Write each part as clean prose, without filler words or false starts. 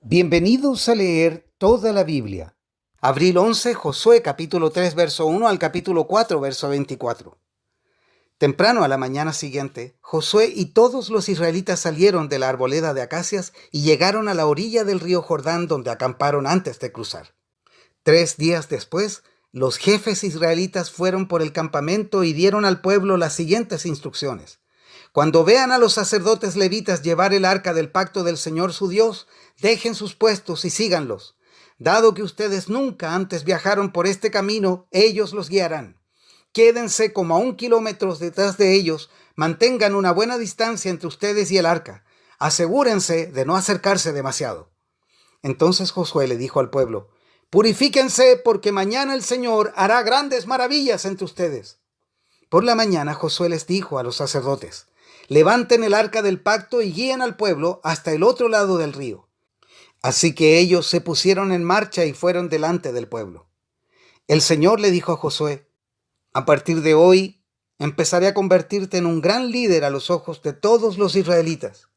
Bienvenidos a leer toda la Biblia. Abril 11, Josué capítulo 3, verso 1 al capítulo 4, verso 24. Temprano a la mañana siguiente, Josué y todos los israelitas salieron de la arboleda de acacias y llegaron a la orilla del río Jordán, donde acamparon antes de cruzar. 3 días después, los jefes israelitas fueron por el campamento y dieron al pueblo las siguientes instrucciones. Cuando vean a los sacerdotes levitas llevar el arca del pacto del Señor su Dios, dejen sus puestos y síganlos. Dado que ustedes nunca antes viajaron por este camino, ellos los guiarán. Quédense como a 1 kilómetro detrás de ellos, mantengan una buena distancia entre ustedes y el arca. Asegúrense de no acercarse demasiado. Entonces Josué le dijo al pueblo: Purifíquense, porque mañana el Señor hará grandes maravillas entre ustedes. Por la mañana Josué les dijo a los sacerdotes: Levanten el arca del pacto y guíen al pueblo hasta el otro lado del río. Así que ellos se pusieron en marcha y fueron delante del pueblo. El Señor le dijo a Josué: A partir de hoy empezaré a convertirte en un gran líder a los ojos de todos los israelitas.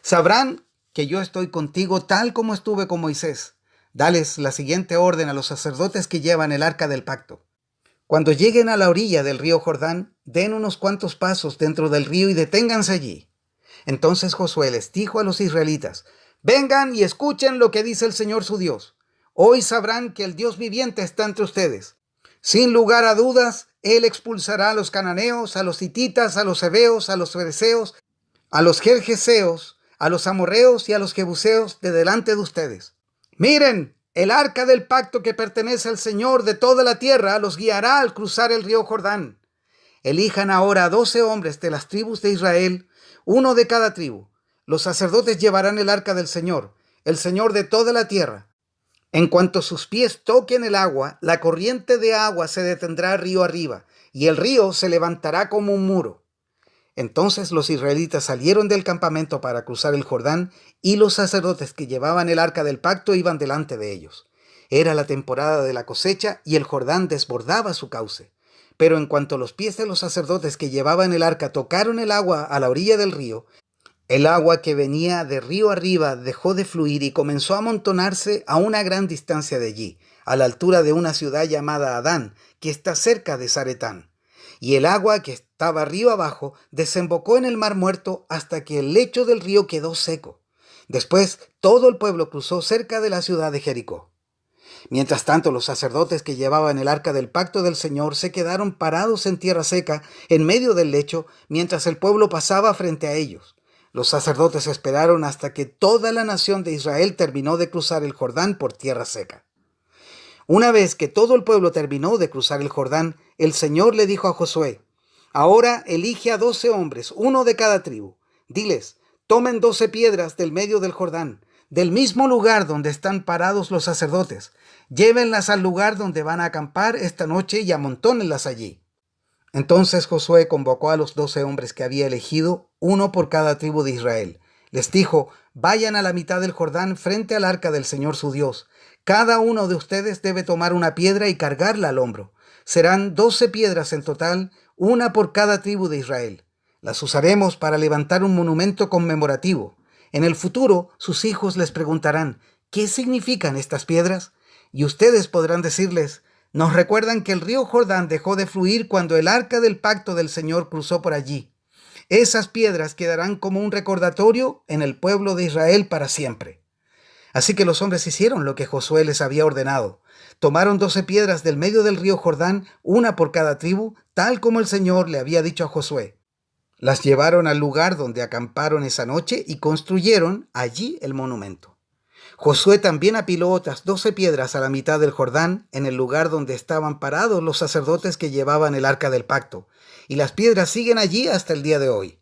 Sabrán que yo estoy contigo tal como estuve con Moisés. Dales la siguiente orden a los sacerdotes que llevan el arca del pacto. Cuando lleguen a la orilla del río Jordán, den unos cuantos pasos dentro del río y deténganse allí. Entonces Josué les dijo a los israelitas: Vengan y escuchen lo que dice el Señor su Dios. Hoy sabrán que el Dios viviente está entre ustedes. Sin lugar a dudas, Él expulsará a los cananeos, a los hititas, a los heveos, a los fereceos, a los gergeseos, a los amorreos y a los jebuseos de delante de ustedes. Miren, el arca del pacto que pertenece al Señor de toda la tierra los guiará al cruzar el río Jordán. Elijan ahora a 12 hombres de las tribus de Israel, uno de cada tribu. Los sacerdotes llevarán el arca del Señor, el Señor de toda la tierra. En cuanto sus pies toquen el agua, la corriente de agua se detendrá río arriba, y el río se levantará como un muro. Entonces los israelitas salieron del campamento para cruzar el Jordán, y los sacerdotes que llevaban el arca del pacto iban delante de ellos. Era la temporada de la cosecha y el Jordán desbordaba su cauce. Pero en cuanto los pies de los sacerdotes que llevaban el arca tocaron el agua a la orilla del río, el agua que venía de río arriba dejó de fluir y comenzó a amontonarse a una gran distancia de allí, a la altura de una ciudad llamada Adán, que está cerca de Zaretán. Y el agua que estaba río abajo desembocó en el mar muerto hasta que el lecho del río quedó seco. Después todo el pueblo cruzó cerca de la ciudad de Jericó. Mientras tanto, los sacerdotes que llevaban el arca del pacto del Señor se quedaron parados en tierra seca, en medio del lecho, mientras el pueblo pasaba frente a ellos. Los sacerdotes esperaron hasta que toda la nación de Israel terminó de cruzar el Jordán por tierra seca. Una vez que todo el pueblo terminó de cruzar el Jordán, el Señor le dijo a Josué: Ahora elige a 12 hombres, uno de cada tribu. Diles: Tomen 12 piedras del medio del Jordán, del mismo lugar donde están parados los sacerdotes. Llévenlas al lugar donde van a acampar esta noche y amontónenlas allí. Entonces Josué convocó a los 12 hombres que había elegido, uno por cada tribu de Israel. Les dijo: Vayan a la mitad del Jordán frente al arca del Señor su Dios. Cada uno de ustedes debe tomar una piedra y cargarla al hombro. Serán 12 piedras en total, una por cada tribu de Israel. Las usaremos para levantar un monumento conmemorativo. En el futuro, sus hijos les preguntarán: ¿qué significan estas piedras? Y ustedes podrán decirles: Nos recuerdan que el río Jordán dejó de fluir cuando el arca del pacto del Señor cruzó por allí. Esas piedras quedarán como un recordatorio en el pueblo de Israel para siempre. Así que los hombres hicieron lo que Josué les había ordenado. Tomaron 12 piedras del medio del río Jordán, una por cada tribu, tal como el Señor le había dicho a Josué. Las llevaron al lugar donde acamparon esa noche y construyeron allí el monumento. Josué también apiló otras 12 piedras a la mitad del Jordán, en el lugar donde estaban parados los sacerdotes que llevaban el arca del pacto, y las piedras siguen allí hasta el día de hoy.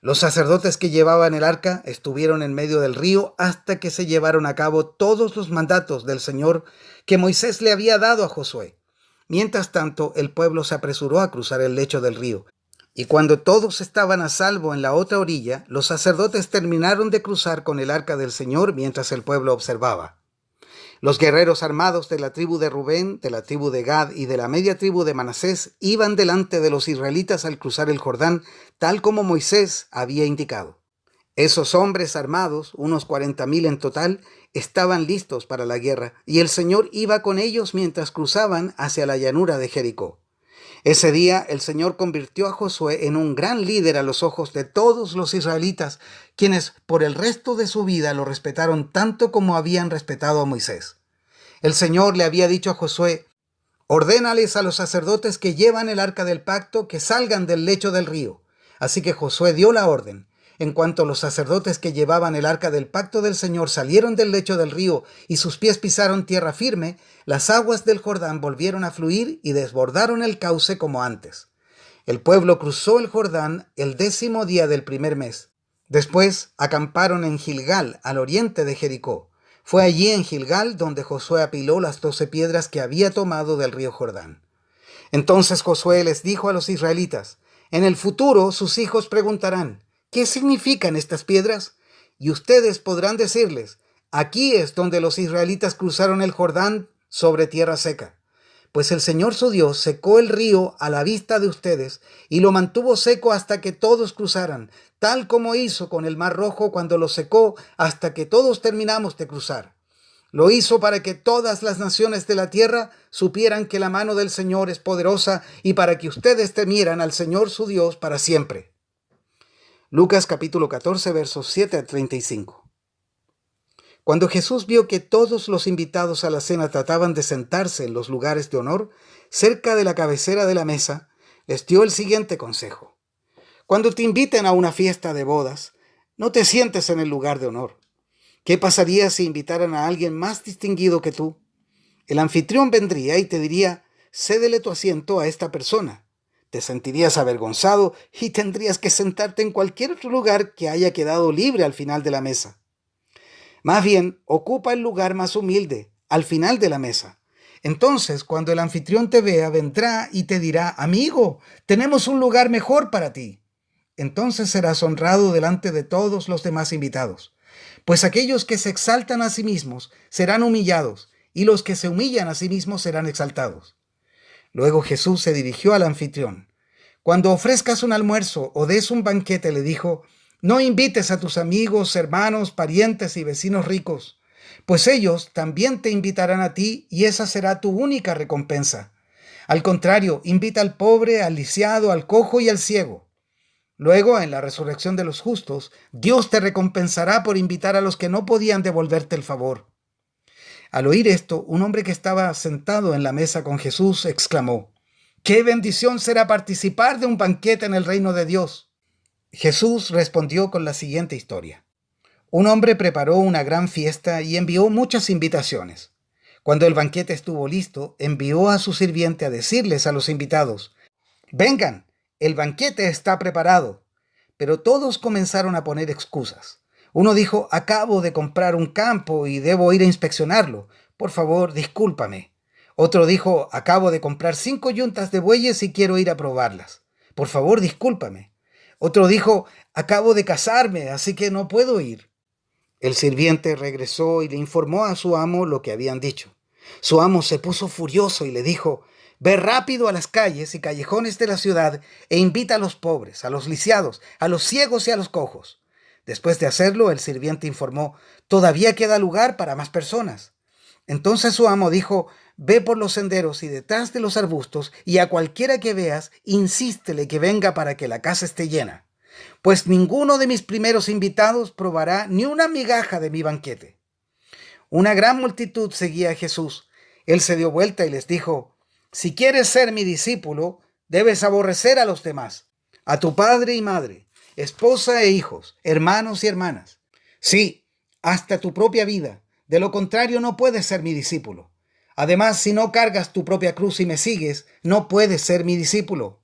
Los sacerdotes que llevaban el arca estuvieron en medio del río hasta que se llevaron a cabo todos los mandatos del Señor que Moisés le había dado a Josué. Mientras tanto, el pueblo se apresuró a cruzar el lecho del río. Y cuando todos estaban a salvo en la otra orilla, los sacerdotes terminaron de cruzar con el arca del Señor mientras el pueblo observaba. Los guerreros armados de la tribu de Rubén, de la tribu de Gad y de la media tribu de Manasés iban delante de los israelitas al cruzar el Jordán, tal como Moisés había indicado. Esos hombres armados, unos 40,000 en total, estaban listos para la guerra, y el Señor iba con ellos mientras cruzaban hacia la llanura de Jericó. Ese día el Señor convirtió a Josué en un gran líder a los ojos de todos los israelitas, quienes por el resto de su vida lo respetaron tanto como habían respetado a Moisés. El Señor le había dicho a Josué: ordénales a los sacerdotes que llevan el arca del pacto que salgan del lecho del río. Así que Josué dio la orden. En cuanto los sacerdotes que llevaban el arca del pacto del Señor salieron del lecho del río y sus pies pisaron tierra firme, las aguas del Jordán volvieron a fluir y desbordaron el cauce como antes. El pueblo cruzó el Jordán el 10º día del primer mes. Después acamparon en Gilgal, al oriente de Jericó. Fue allí en Gilgal donde Josué apiló las 12 piedras que había tomado del río Jordán. Entonces Josué les dijo a los israelitas: en el futuro sus hijos preguntarán: ¿qué significan estas piedras? Y ustedes podrán decirles: aquí es donde los israelitas cruzaron el Jordán sobre tierra seca. Pues el Señor su Dios secó el río a la vista de ustedes y lo mantuvo seco hasta que todos cruzaran, tal como hizo con el Mar Rojo cuando lo secó hasta que todos terminamos de cruzar. Lo hizo para que todas las naciones de la tierra supieran que la mano del Señor es poderosa y para que ustedes temieran al Señor su Dios para siempre. Lucas capítulo 14, versos 7 a 35. Cuando Jesús vio que todos los invitados a la cena trataban de sentarse en los lugares de honor, cerca de la cabecera de la mesa, les dio el siguiente consejo: cuando te inviten a una fiesta de bodas, no te sientes en el lugar de honor. ¿Qué pasaría si invitaran a alguien más distinguido que tú? El anfitrión vendría y te diría: cédele tu asiento a esta persona. Te sentirías avergonzado y tendrías que sentarte en cualquier otro lugar que haya quedado libre al final de la mesa. Más bien, ocupa el lugar más humilde, al final de la mesa. Entonces, cuando el anfitrión te vea, vendrá y te dirá: amigo, tenemos un lugar mejor para ti. Entonces serás honrado delante de todos los demás invitados. Pues aquellos que se exaltan a sí mismos serán humillados, y los que se humillan a sí mismos serán exaltados. Luego Jesús se dirigió al anfitrión. Cuando ofrezcas un almuerzo o des un banquete, le dijo: no invites a tus amigos, hermanos, parientes y vecinos ricos, pues ellos también te invitarán a ti y esa será tu única recompensa. Al contrario, invita al pobre, al lisiado, al cojo y al ciego. Luego, en la resurrección de los justos, Dios te recompensará por invitar a los que no podían devolverte el favor. Al oír esto, un hombre que estaba sentado en la mesa con Jesús exclamó: ¡qué bendición será participar de un banquete en el reino de Dios! Jesús respondió con la siguiente historia. Un hombre preparó una gran fiesta y envió muchas invitaciones. Cuando el banquete estuvo listo, envió a su sirviente a decirles a los invitados: vengan, el banquete está preparado. Pero todos comenzaron a poner excusas. Uno dijo: acabo de comprar un campo y debo ir a inspeccionarlo. Por favor, discúlpame. Otro dijo: acabo de comprar 5 yuntas de bueyes y quiero ir a probarlas. Por favor, discúlpame. Otro dijo: acabo de casarme, así que no puedo ir. El sirviente regresó y le informó a su amo lo que habían dicho. Su amo se puso furioso y le dijo: ve rápido a las calles y callejones de la ciudad e invita a los pobres, a los lisiados, a los ciegos y a los cojos. Después de hacerlo, el sirviente informó: todavía queda lugar para más personas. Entonces su amo dijo: ve por los senderos y detrás de los arbustos, y a cualquiera que veas, insístele que venga para que la casa esté llena. Pues ninguno de mis primeros invitados probará ni una migaja de mi banquete. Una gran multitud seguía a Jesús. Él se dio vuelta y les dijo: si quieres ser mi discípulo, debes aborrecer a los demás, a tu padre y madre, esposa e hijos, hermanos y hermanas. Sí, hasta tu propia vida. De lo contrario, no puedes ser mi discípulo. Además, si no cargas tu propia cruz y me sigues, no puedes ser mi discípulo.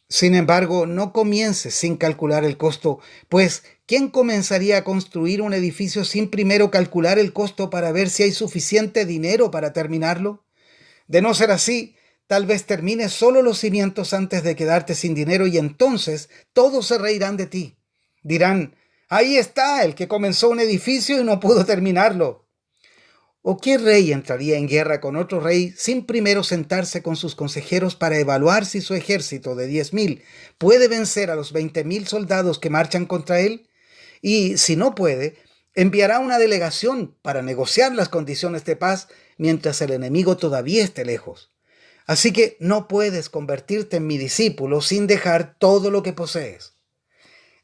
Sin embargo, no comiences sin calcular el costo, pues ¿quién comenzaría a construir un edificio sin primero calcular el costo para ver si hay suficiente dinero para terminarlo? De no ser así, tal vez termines solo los cimientos antes de quedarte sin dinero y entonces todos se reirán de ti. Dirán: ahí está el que comenzó un edificio y no pudo terminarlo. ¿O qué rey entraría en guerra con otro rey sin primero sentarse con sus consejeros para evaluar si su ejército de 10,000 puede vencer a los 20,000 soldados que marchan contra él? y, si no puede, enviará una delegación para negociar las condiciones de paz mientras el enemigo todavía esté lejos. Así que no puedes convertirte en mi discípulo sin dejar todo lo que posees.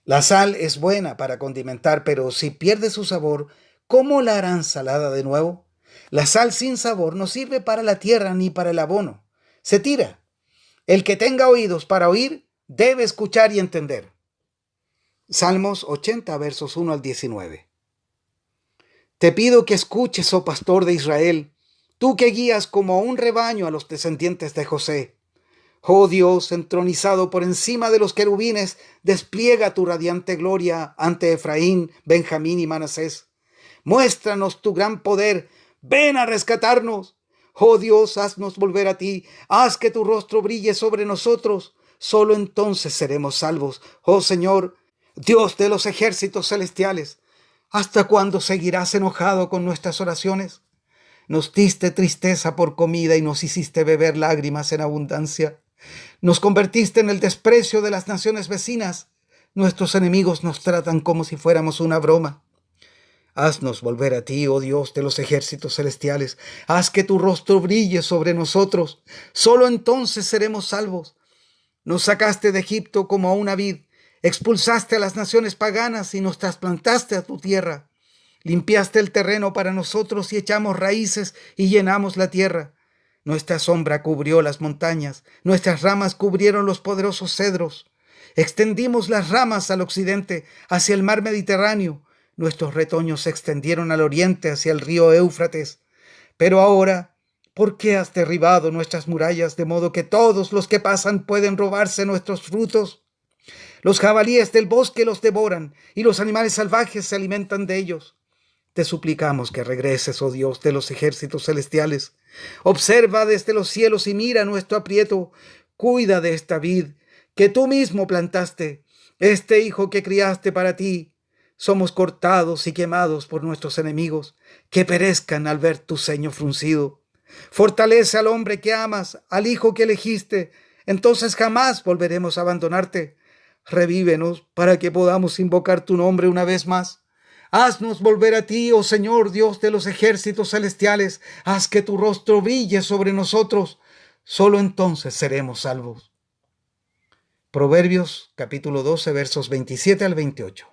La sal es buena para condimentar, pero si pierde su sabor, ¿cómo la harán salada de nuevo? La sal sin sabor no sirve para la tierra ni para el abono. Se tira. El que tenga oídos para oír, debe escuchar y entender. Salmos 80, versos 1 al 19. Te pido que escuches, oh pastor de Israel, tú que guías como a un rebaño a los descendientes de José. Oh Dios, entronizado por encima de los querubines, despliega tu radiante gloria ante Efraín, Benjamín y Manasés. Muéstranos tu gran poder, ven a rescatarnos. Oh Dios, haznos volver a ti, haz que tu rostro brille sobre nosotros. Solo entonces seremos salvos. Oh Señor, Dios de los ejércitos celestiales, ¿hasta cuándo seguirás enojado con nuestras oraciones? Nos diste tristeza por comida y nos hiciste beber lágrimas en abundancia. Nos convertiste en el desprecio de las naciones vecinas. Nuestros enemigos nos tratan como si fuéramos una broma. Haznos volver a ti, oh Dios de los ejércitos celestiales. Haz que tu rostro brille sobre nosotros. Solo entonces seremos salvos. Nos sacaste de Egipto como a una vid. Expulsaste a las naciones paganas y nos trasplantaste a tu tierra. Limpiaste el terreno para nosotros y echamos raíces y llenamos la tierra. Nuestra sombra cubrió las montañas, nuestras ramas cubrieron los poderosos cedros. Extendimos las ramas al occidente, hacia el mar Mediterráneo. Nuestros retoños se extendieron al oriente, hacia el río Éufrates. Pero ahora, ¿por qué has derribado nuestras murallas de modo que todos los que pasan pueden robarse nuestros frutos? Los jabalíes del bosque los devoran y los animales salvajes se alimentan de ellos. Te suplicamos que regreses, oh Dios de los ejércitos celestiales. Observa desde los cielos y mira nuestro aprieto. Cuida de esta vid que tú mismo plantaste, este hijo que criaste para ti. Somos cortados y quemados por nuestros enemigos, que perezcan al ver tu ceño fruncido. Fortalece al hombre que amas, al hijo que elegiste. Entonces jamás volveremos a abandonarte. Revívenos para que podamos invocar tu nombre una vez más. Haznos volver a ti, oh Señor, Dios de los ejércitos celestiales. Haz que tu rostro brille sobre nosotros. Solo entonces seremos salvos. Proverbios capítulo 12, versos 27 al 28.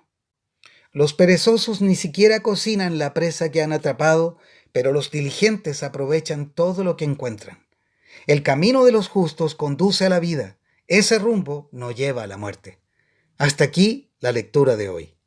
Los perezosos ni siquiera cocinan la presa que han atrapado, pero los diligentes aprovechan todo lo que encuentran. El camino de los justos conduce a la vida. Ese rumbo no lleva a la muerte. Hasta aquí la lectura de hoy.